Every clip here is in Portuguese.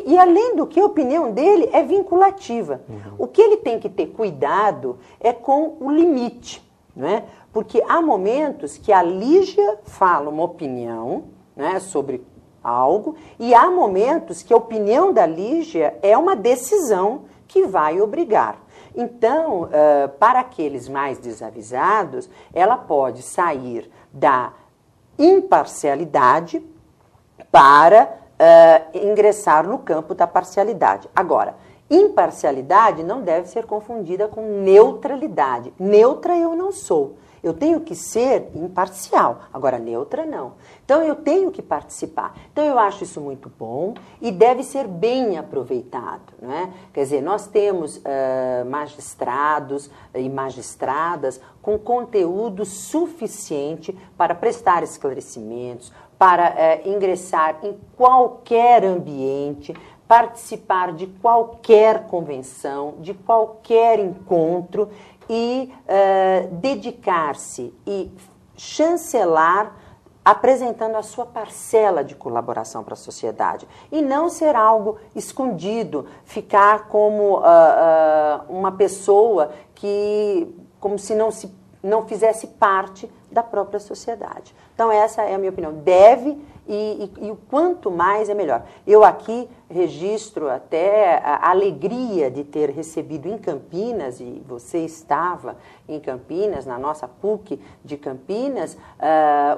E além do que, a opinião dele é vinculativa. O que ele tem que ter cuidado é com o limite, né? Porque há momentos que a Lígia fala uma opinião, né, sobre algo, e há momentos que a opinião da Lígia é uma decisão que vai obrigar. Então, para aqueles mais desavisados, ela pode sair da imparcialidade para ingressar no campo da parcialidade. Agora, imparcialidade não deve ser confundida com neutralidade. Neutra eu não sou. Eu tenho que ser imparcial. Agora, neutra não. Então, eu tenho que participar. Então, eu acho isso muito bom e deve ser bem aproveitado, né? Quer dizer, nós temos magistrados e magistradas com conteúdo suficiente para prestar esclarecimentos, para ingressar em qualquer ambiente, participar de qualquer convenção, de qualquer encontro e dedicar-se e chancelar apresentando a sua parcela de colaboração para a sociedade. E não ser algo escondido, ficar como uma pessoa que, como se não fizesse parte da própria sociedade. Então, essa é a minha opinião. Deve, e o quanto mais é melhor. Eu aqui registro até a alegria de ter recebido em Campinas, e você estava em Campinas, na nossa PUC de Campinas,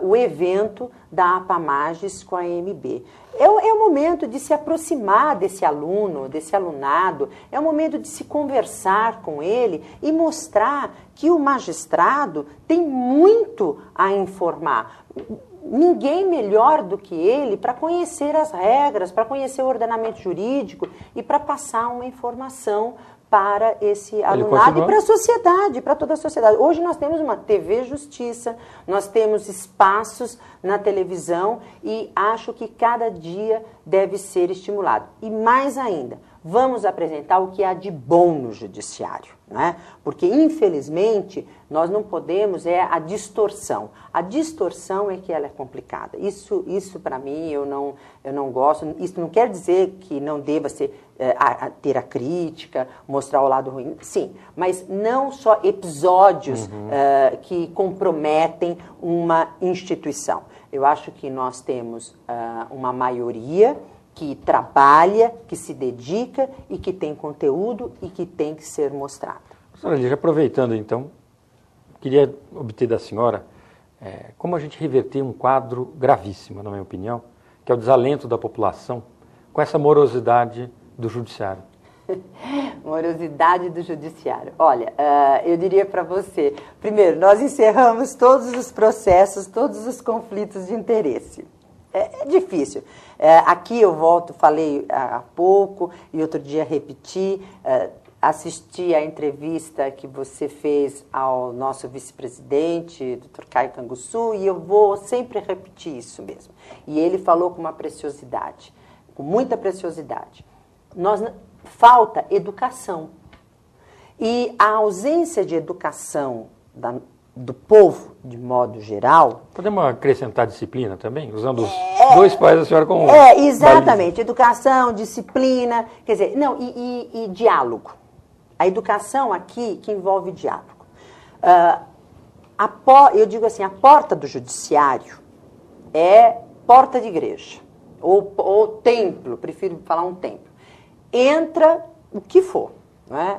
o evento da APAMAGES com a EMB. É o momento de se aproximar desse aluno, desse alunado, é o momento de se conversar com ele e mostrar que o magistrado tem muito a informar. Ninguém melhor do que ele para conhecer as regras, para conhecer o ordenamento jurídico e para passar uma informação para esse alunado e para a sociedade, para toda a sociedade. Hoje nós temos uma TV Justiça, nós temos espaços na televisão e acho que cada dia deve ser estimulado. E mais ainda, vamos apresentar o que há de bom no judiciário, né? Porque, infelizmente, nós não podemos, a distorção. A distorção é que ela é complicada. Isso para mim, eu não gosto. Isso não quer dizer que não deva ser, ter a crítica, mostrar o lado ruim. Sim, mas não só episódios que comprometem uma instituição. Eu acho que nós temos uma maioria que trabalha, que se dedica e que tem conteúdo e que tem que ser mostrado. Professora Lígia, aproveitando então, queria obter da senhora como a gente reverter um quadro gravíssimo, na minha opinião, que é o desalento da população com essa morosidade do judiciário. Morosidade do judiciário. Olha, eu diria para você, primeiro, nós encerramos todos os processos, todos os conflitos de interesse. É difícil. Aqui eu falei há pouco e outro dia repeti, assisti à entrevista que você fez ao nosso vice-presidente, Dr. Caio Canguçu, e eu vou sempre repetir isso mesmo. E ele falou com uma preciosidade, com muita preciosidade. Falta educação. E a ausência de educação do povo, de modo geral... Podemos acrescentar disciplina também? Usando os dois pais da senhora como... exatamente. Baliza. Educação, disciplina, quer dizer, não, e diálogo. A educação aqui que envolve diálogo. Eu digo assim, a porta do judiciário é porta de igreja, ou templo, prefiro falar um templo. Entra o que for, não é?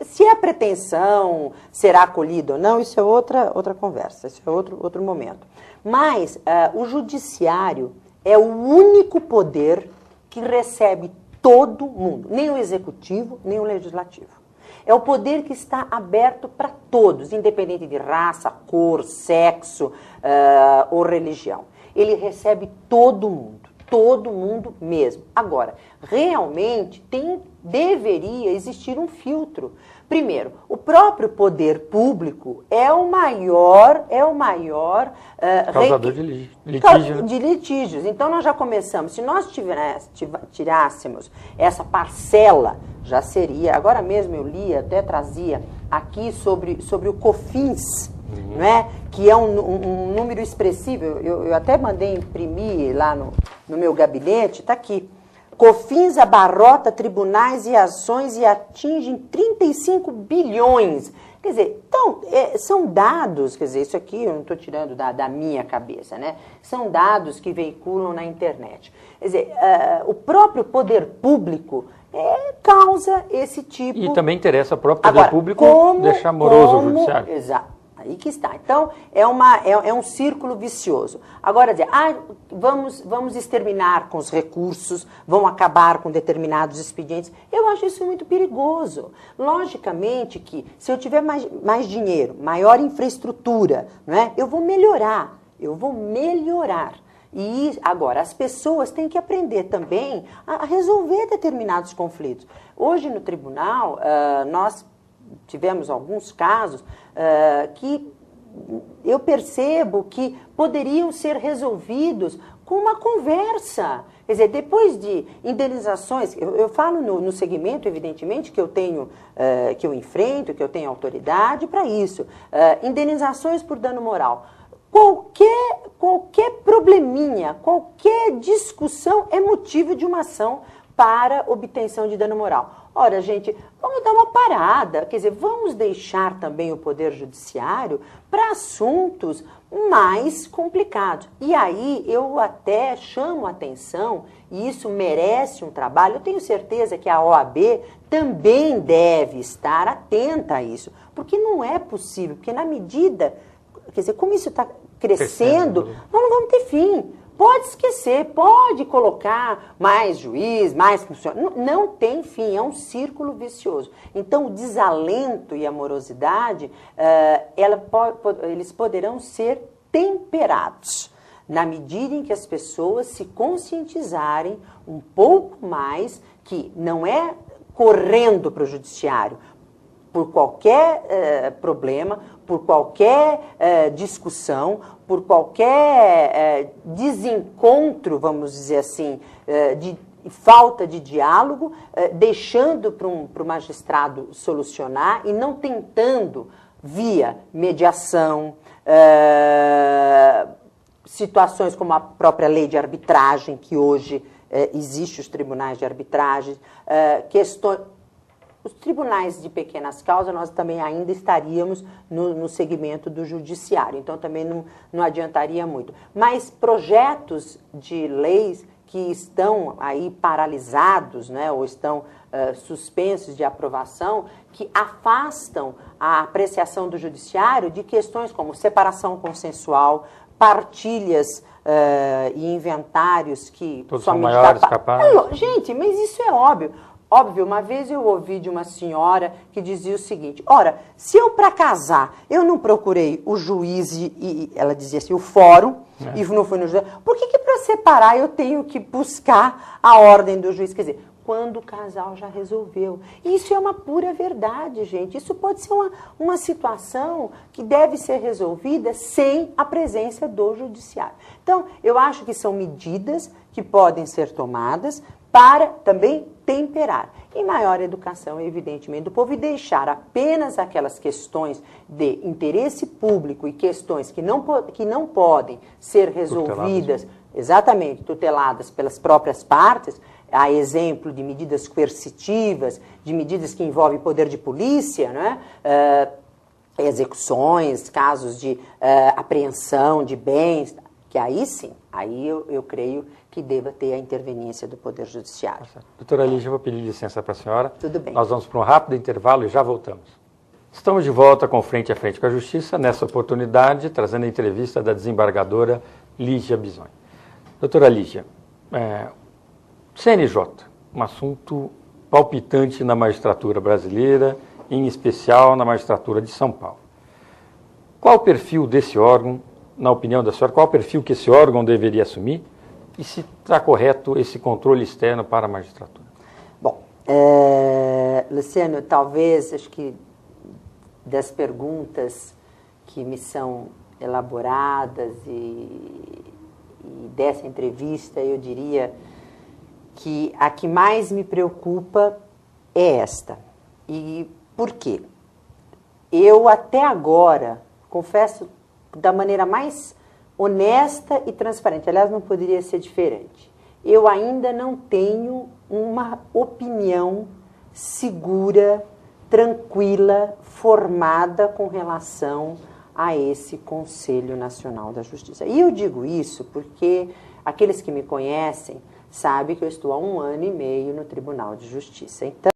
Se é pretensão, será acolhido ou não, isso é outra conversa, isso é outro momento. Mas o judiciário é o único poder que recebe todo mundo, nem o executivo, nem o legislativo. É o poder que está aberto para todos, independente de raça, cor, sexo ou religião. Ele recebe todo mundo mesmo. Agora, realmente deveria existir um filtro. Primeiro, o próprio poder público é o maior causador de litígio. De litígios. Então, nós já começamos. Se nós tirássemos essa parcela, já seria... Agora mesmo eu li, até trazia aqui sobre o COFINS, né? Que é um número expressivo. Eu até mandei imprimir lá no meu gabinete, está aqui. Cofins abarrota tribunais e ações e atinge 35 bilhões. Quer dizer, então, são dados, quer dizer, isso aqui eu não estou tirando da minha cabeça, né? São dados que veiculam na internet. Quer dizer, o próprio poder público causa esse tipo... E também interessa ao próprio poder público deixar moroso o judiciário. Exato. Aí que está. Então, é um círculo vicioso. Agora, dizer, vamos exterminar com os recursos, vamos acabar com determinados expedientes. Eu acho isso muito perigoso. Logicamente que, se eu tiver mais dinheiro, maior infraestrutura, não é? Eu vou melhorar. E agora, as pessoas têm que aprender também a resolver determinados conflitos. Hoje, no tribunal, nós tivemos alguns casos que eu percebo que poderiam ser resolvidos com uma conversa. Quer dizer, depois de indenizações, eu falo no segmento, evidentemente, que eu tenho, que eu enfrento, que eu tenho autoridade para isso. Indenizações por dano moral. Qualquer probleminha, qualquer discussão é motivo de uma ação para obtenção de dano moral. Ora, gente, vamos dar uma parada, quer dizer, vamos deixar também o Poder Judiciário para assuntos mais complicados. E aí eu até chamo a atenção, e isso merece um trabalho, eu tenho certeza que a OAB também deve estar atenta a isso, porque não é possível, porque na medida, quer dizer, como isso está crescendo, nós não vamos ter fim. Pode esquecer, pode colocar mais juiz, mais funcionário. Não tem fim, é um círculo vicioso. Então, o desalento e a morosidade, eles poderão ser temperados na medida em que as pessoas se conscientizarem um pouco mais que não é correndo para o judiciário por qualquer problema, por qualquer discussão, por qualquer desencontro, vamos dizer assim, de falta de diálogo, deixando para o magistrado solucionar e não tentando, via mediação, situações como a própria lei de arbitragem, que hoje existe os tribunais de arbitragem, questões... Os tribunais de pequenas causas, nós também ainda estaríamos no segmento do judiciário, então também não adiantaria muito. Mas projetos de leis que estão aí paralisados, né, ou estão suspensos de aprovação, que afastam a apreciação do judiciário de questões como separação consensual, partilhas e inventários que... Todos são maiores, capazes. Gente, mas isso é óbvio. Óbvio, uma vez eu ouvi de uma senhora que dizia o seguinte, ora, se eu para casar, eu não procurei o juiz e ela dizia assim, o fórum, e não fui no juiz, por que para separar eu tenho que buscar a ordem do juiz? Quer dizer, quando o casal já resolveu. Isso é uma pura verdade, gente. Isso pode ser uma situação que deve ser resolvida sem a presença do judiciário. Então, eu acho que são medidas que podem ser tomadas para também temperar. E maior educação, evidentemente, do povo e deixar apenas aquelas questões de interesse público e questões que não podem ser resolvidas, exatamente, tuteladas pelas próprias partes, a exemplo de medidas coercitivas, de medidas que envolvem poder de polícia, né? Execuções, casos de apreensão de bens, que aí sim, aí eu creio que deva ter a interveniência do Poder Judiciário. Doutora Lígia, eu vou pedir licença para a senhora. Tudo bem. Nós vamos para um rápido intervalo e já voltamos. Estamos de volta com Frente a Frente com a Justiça, nessa oportunidade, trazendo a entrevista da desembargadora Lígia Bisogni. Doutora Lígia, CNJ, um assunto palpitante na magistratura brasileira, em especial na magistratura de São Paulo. Qual o perfil desse órgão, na opinião da senhora, qual o perfil que esse órgão deveria assumir e se está correto esse controle externo para a magistratura? Bom, Luciano, talvez, acho que das perguntas que me são elaboradas e dessa entrevista, eu diria que a que mais me preocupa é esta. E por quê? Eu até agora, confesso, da maneira mais honesta e transparente, aliás, não poderia ser diferente. eu ainda não tenho uma opinião segura, tranquila, formada com relação a esse Conselho Nacional da Justiça. E eu digo isso porque aqueles que me conhecem sabem que eu estou há 1 ano e meio no Tribunal de Justiça. Então,